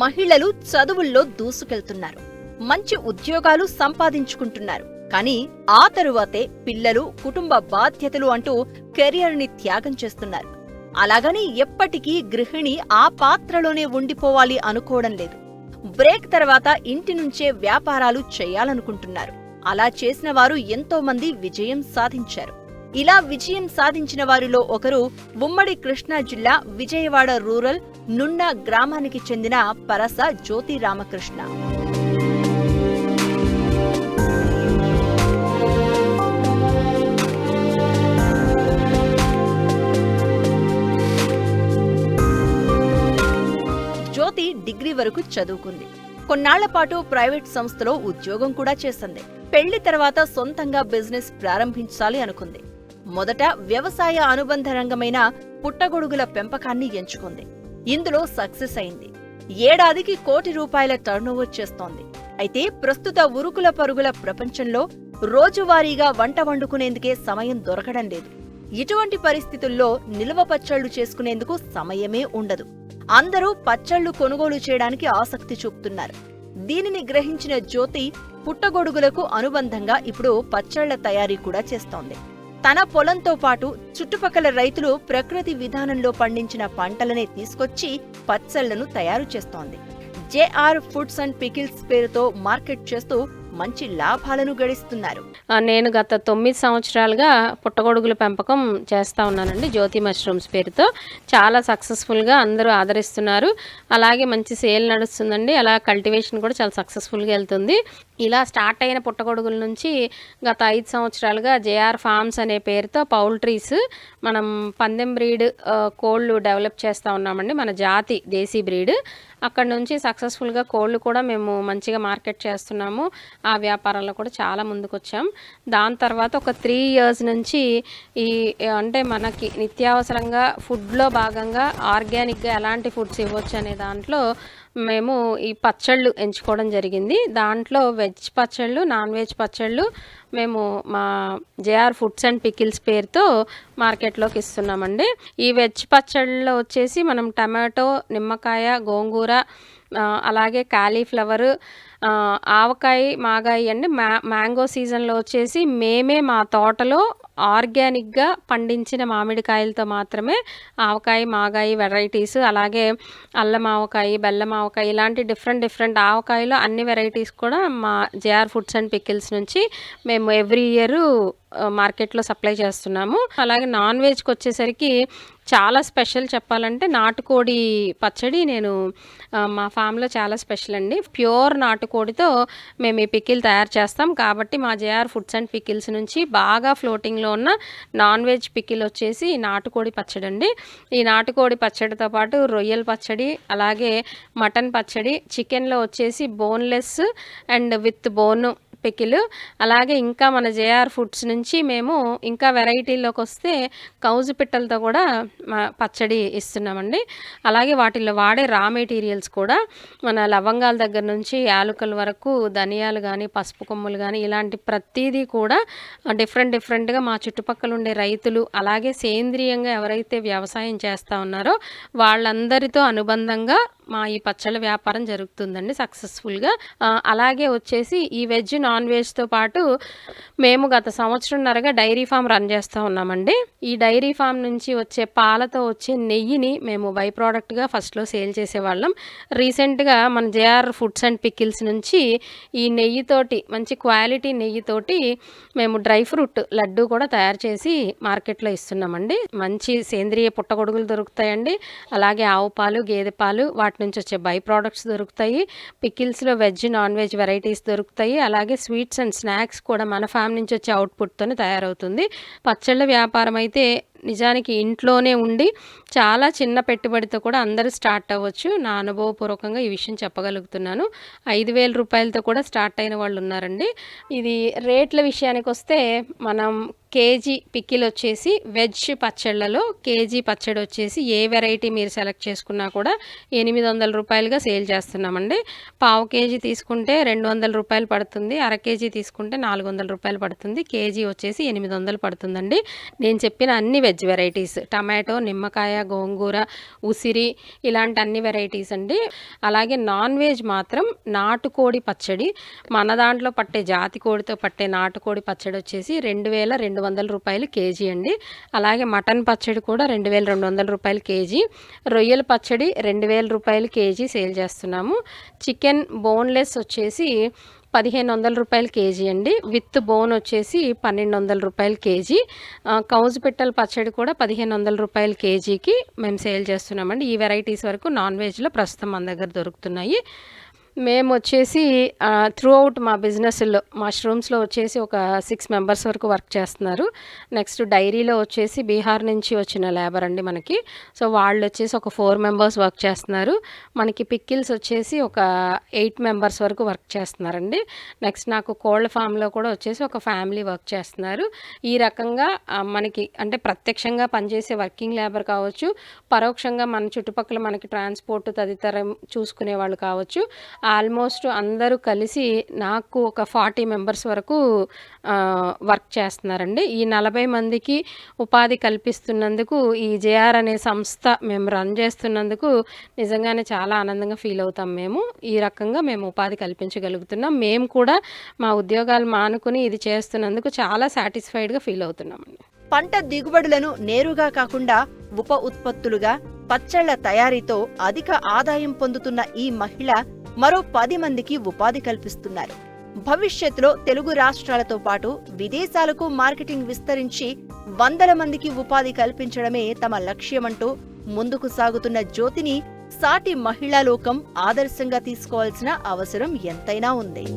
మహిళలు చదువుల్లో దూసుకెళ్తున్నారు, మంచి ఉద్యోగాలు సంపాదించుకుంటున్నారు. కానీ ఆ తరువాతే పిల్లలు, కుటుంబ బాధ్యతలు అంటూ కెరియర్ని త్యాగం చేస్తున్నారు. అలాగని ఎప్పటికీ గృహిణి ఆ పాత్రలోనే ఉండిపోవాలి అనుకోవడం లేదు. బ్రేక్ తర్వాత ఇంటి నుంచే వ్యాపారాలు చేయాలనుకుంటున్నారు. అలా చేసిన వారు ఎంతో మంది విజయం సాధించారు. ఇలా విజయం సాధించిన వారిలో ఒకరు ఉమ్మడి కృష్ణా జిల్లా విజయవాడ రూరల్ నున్న గ్రామానికి చెందిన పరస జ్యోతి రామకృష్ణ. జ్యోతి డిగ్రీ వరకు చదువుకుంది. కొన్నాళ్ల పాటు ప్రైవేట్ సంస్థలో ఉద్యోగం కూడా చేసింది. పెళ్లి తర్వాత సొంతంగా బిజినెస్ ప్రారంభించాలి అనుకుంది. మొదట వ్యవసాయ అనుబంధ రంగమైన పుట్టగొడుగుల పెంపకాన్ని ఎంచుకుంది. ఇందులో సక్సెస్ అయింది. ఏడాదికి ₹1 కోటి టర్నోవర్ చేస్తోంది. అయితే ప్రస్తుత ఉరుకుల పరుగుల ప్రపంచంలో రోజువారీగా వంట వండుకునేందుకే సమయం దొరకడం లేదు. ఇటువంటి పరిస్థితుల్లో నిల్వ పచ్చళ్లు చేసుకునేందుకు సమయమే ఉండదు. అందరూ పచ్చళ్లు కొనుగోలు చేయడానికి ఆసక్తి చూపుతున్నారు. దీనిని గ్రహించిన జ్యోతి పుట్టగొడుగులకు అనుబంధంగా ఇప్పుడు పచ్చళ్ల తయారీ కూడా చేస్తోంది. తన పొలంతో పాటు చుట్టుపక్కల రైతులు ప్రకృతి విధానంలో పండించిన పంటలనే తీసుకొచ్చి పచ్చళ్లను తయారు చేస్తోంది. జేఆర్ ఫుడ్స్ అండ్ పికిల్స్ పేరుతో మార్కెట్ చేస్తూ మంచి లాభాలను గడిస్తున్నారు. నేను గత 9 సంవత్సరాలుగా పుట్టగొడుగుల పెంపకం చేస్తా ఉన్నానండి. జ్యోతి మష్రూమ్స్ పేరుతో చాలా సక్సెస్ఫుల్గా అందరూ ఆదరిస్తున్నారు. అలాగే మంచి సేల్ నడుస్తుందండి. అలా కల్టివేషన్ కూడా చాలా సక్సెస్ఫుల్గా వెళ్తుంది. ఇలా స్టార్ట్ అయిన పుట్టగొడుగుల నుంచి గత 5 సంవత్సరాలుగా జేఆర్ ఫార్మ్స్ అనే పేరుతో పౌల్ట్రీస్ మనం పందెం బ్రీడ్ కోళ్ళు డెవలప్ చేస్తూ ఉన్నామండి. మన జాతి దేశీ బ్రీడ్. అక్కడ నుంచి సక్సెస్ఫుల్గా కోళ్ళు కూడా మేము మంచిగా మార్కెట్ చేస్తున్నాము. ఆ వ్యాపారంలో కూడా చాలా ముందుకు వచ్చాం. దాని తర్వాత ఒక 3 years నుంచి అంటే మనకి నిత్యావసరంగా ఫుడ్లో భాగంగా ఆర్గానిక్గా ఎలాంటి ఫుడ్స్ ఇవ్వచ్చు అనే దాంట్లో మేము ఈ పచ్చళ్ళు ఎంచుకోవడం జరిగింది. దాంట్లో వెజ్ పచ్చళ్ళు, నాన్ వెజ్ పచ్చళ్ళు మేము మా జేఆర్ ఫుడ్స్ అండ్ పికిల్స్ పేరుతో మార్కెట్లోకి ఇస్తున్నామండి. ఈ వెజ్ పచ్చళ్ళలో వచ్చేసి మనం టమాటో, నిమ్మకాయ, గోంగూర, అలాగే కాలీఫ్లవర్, ఆవకాయ, మాగాయి అండి. మ్యాంగో సీజన్లో వచ్చేసి మేమే మా తోటలో ఆర్గానిక్గా పండించిన మామిడికాయలతో మాత్రమే ఆవకాయ, మాగాయి వెరైటీస్, అలాగే అల్లం ఆవకాయ, బెల్లం ఆవకాయ ఇలాంటి డిఫరెంట్ ఆవకాయలో అన్ని వెరైటీస్ కూడా మా జేఆర్ ఫుడ్స్ అండ్ పికిల్స్ నుంచి మేము ఎవ్రీ ఇయర్ మార్కెట్లో సప్లై చేస్తున్నాము. అలాగే నాన్ వెజ్కి వచ్చేసరికి చాలా స్పెషల్ చెప్పాలంటే నాటుకోడి పచ్చడి నేను మా ఫామ్లో చాలా స్పెషల్ అండి. ప్యూర్ నాటుకోడితో మేము ఈ పికిల్ తయారు చేస్తాం. కాబట్టి మా జేఆర్ ఫుడ్స్ అండ్ పికిల్స్ నుంచి బాగా ఫ్లోటింగ్లో ఉన్న నాన్ వెజ్ పికిల్ వచ్చేసి నాటుకోడి పచ్చడి అండి. ఈ నాటుకోడి పచ్చడితో పాటు రొయ్యల పచ్చడి, అలాగే మటన్ పచ్చడి, చికెన్లో వచ్చేసి boneless and with bone pickle, అలాగే ఇంకా మన జేఆర్ ఫుడ్స్ నుంచి మేము ఇంకా వెరైటీలోకి వస్తే కౌజు పిట్టలతో కూడా పచ్చడి ఇస్తున్నామండి. అలాగే వాటిల్లో వాడే రా మెటీరియల్స్ కూడా మన లవంగాల దగ్గర నుంచి యాలకుల వరకు, ధనియాలు కానీ, పసుపు కొమ్ములు కానీ ఇలాంటి ప్రతిదీ కూడా డిఫరెంట్గా మా చుట్టుపక్కల ఉండే రైతులు, అలాగే సేంద్రియంగా ఎవరైతే వ్యవసాయం చేస్తూ ఉన్నారో వాళ్ళందరితో అనుబంధంగా మా ఈ పచ్చళ్ళ వ్యాపారం జరుగుతుందండి సక్సెస్ఫుల్గా. అలాగే వచ్చేసి ఈ వెజ్, నాన్ వెజ్తో పాటు మేము గత సంవత్సరంన్నరగా డైరీ ఫామ్ రన్ చేస్తూ ఉన్నామండి. ఈ డైరీ ఫామ్ నుంచి వచ్చే పాలతో వచ్చే నెయ్యిని మేము బై ప్రోడక్ట్గా ఫస్ట్లో సేల్ చేసేవాళ్ళం. రీసెంట్గా మన జేఆర్ ఫుడ్స్ అండ్ పికిల్స్ నుంచి ఈ నెయ్యితోటి, మంచి క్వాలిటీ నెయ్యితోటి మేము డ్రై ఫ్రూట్ లడ్డు కూడా తయారు చేసి మార్కెట్లో ఇస్తున్నామండి. మంచి సేంద్రియ పుట్టగొడుగులు దొరుకుతాయండి. అలాగే ఆవు పాలు, గేదె పాలు, వాటి నుంచి వచ్చే బై ప్రోడక్ట్స్ దొరుకుతాయి. పికిల్స్లో వెజ్, నాన్ వెజ్ వెరైటీస్ దొరుకుతాయి. అలాగే స్వీట్స్ అండ్ స్నాక్స్ కూడా మన ఫామ్ నుంచి వచ్చే అవుట్పుట్తోనే తయారవుతుంది. పచ్చళ్ళ వ్యాపారం అయితే నిజానికి ఇంట్లోనే ఉండి చాలా చిన్న పెట్టుబడితో కూడా అందరూ స్టార్ట్ అవ్వచ్చు. నా అనుభవపూర్వకంగా ఈ విషయం చెప్పగలుగుతున్నాను. ₹5,000 కూడా స్టార్ట్ అయిన వాళ్ళు ఉన్నారండి. ఇది రేట్ల విషయానికి వస్తే మనం కేజీ పికిల్ వచ్చేసి వెజ్ పచ్చళ్ళలో కేజీ పచ్చడి వచ్చేసి ఏ వెరైటీ మీరు సెలెక్ట్ చేసుకున్నా కూడా 800 రూపాయలుగా సేల్ చేస్తున్నామండి. పావు కేజీ తీసుకుంటే 200 రూపాయలు పడుతుంది, అర కేజీ తీసుకుంటే 400 రూపాయలు పడుతుంది, కేజీ వచ్చేసి 800 పడుతుందండి. నేను చెప్పిన అన్ని వెజ్ వెరైటీస్, టమాటో, నిమ్మకాయ, గోంగూర, ఉసిరి ఇలాంటి అన్ని వెరైటీస్ అండి. అలాగే నాన్ వెజ్ మాత్రం నాటుకోడి పచ్చడి, మన దాంట్లో పట్టే జాతి కోడితో పట్టే నాటుకోడి పచ్చడి వచ్చేసి 2200 రూపాయలు కేజీ అండి. అలాగే మటన్ పచ్చడి కూడా 2200 రూపాయలు కేజీ, రొయ్యల పచ్చడి 2000 రూపాయలు కేజీ సేల్ చేస్తున్నాము. చికెన్ బోన్లెస్ వచ్చేసి 1500 రూపాయలు కేజీ అండి. విత్ బోన్ వచ్చేసి 1200 రూపాయలు కేజీ. కౌజు పిట్టల పచ్చడి కూడా 1500 రూపాయలు కేజీకి మేము సేల్ చేస్తున్నామండి. ఈ వెరైటీస్ వరకు నాన్ వెజ్లో ప్రస్తుతం మన దగ్గర దొరుకుతున్నాయి. మేము వచ్చేసి త్రూ అవుట్ మా బిజినెస్లో మష్రూమ్స్లో వచ్చేసి ఒక 6 మెంబర్స్ వరకు వర్క్ చేస్తున్నారు. నెక్స్ట్ డైరీలో వచ్చేసి బీహార్ నుంచి వచ్చిన లేబర్ అండి మనకి. సో వాళ్ళు వచ్చేసి ఒక 4 మెంబర్స్ వర్క్ చేస్తున్నారు. మనకి పిక్కిల్స్ వచ్చేసి ఒక 8 మెంబర్స్ వరకు వర్క్ చేస్తున్నారండి. నెక్స్ట్ నాకు కోళ్ళ ఫామ్లో కూడా వచ్చేసి ఒక ఫ్యామిలీ వర్క్ చేస్తున్నారు. ఈ రకంగా మనకి అంటే ప్రత్యక్షంగా పనిచేసే వర్కింగ్ లేబర్ కావచ్చు, పరోక్షంగా మన చుట్టుపక్కల మనకి ట్రాన్స్పోర్ట్ తదితరం చూసుకునే వాళ్ళు కావచ్చు, ఆల్మోస్ట్ అందరూ కలిసి నాకు ఒక 40 మెంబర్స్ వరకు వర్క్ చేస్తున్నారండి. ఈ 40 మందికి ఉపాధి కల్పిస్తున్నందుకు, ఈ జేఆర్ అనే సంస్థ మేము రన్ చేస్తున్నందుకు నిజంగానే చాలా ఆనందంగా ఫీల్ అవుతాం. ఈ రకంగా మేము ఉపాధి కల్పించగలుగుతున్నాం. మేము కూడా మా ఉద్యోగాలు మానుకుని ఇది చేస్తున్నందుకు చాలా సాటిస్ఫైడ్గా ఫీల్ అవుతున్నామండి. పంట దిగుబడులను నేరుగా కాకుండా ఉప ఉత్పత్తులుగా పచ్చళ్ల తయారీతో అధిక ఆదాయం పొందుతున్న ఈ మహిళ మరో 10 మందికి ఉపాధి కల్పిస్తున్నారు. భవిష్యత్తులో తెలుగు రాష్ట్రాలతో పాటు విదేశాలకు మార్కెటింగ్ విస్తరించి 100 మందికి ఉపాధి కల్పించడమే తమ లక్ష్యమంటూ ముందుకు సాగుతున్న జ్యోతిని సాటి మహిళా లోకం ఆదర్శంగా తీసుకోవాల్సిన అవసరం ఎంతైనా ఉంది.